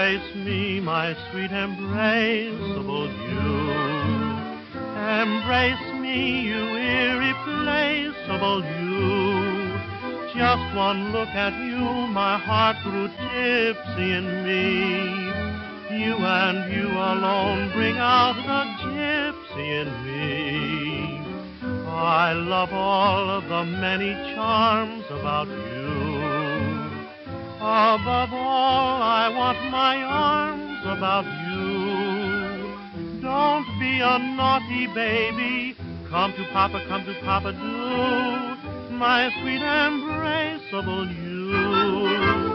Embrace me, my sweet embraceable you. Embrace me, you irreplaceable you. Just one look at you, my heart grew tipsy in me. You and you alone bring out the gypsy in me. I love all the many charms about you. Above all, I want my arms about you. Don't be a naughty baby. Come to Papa, do. My sweet embraceable you.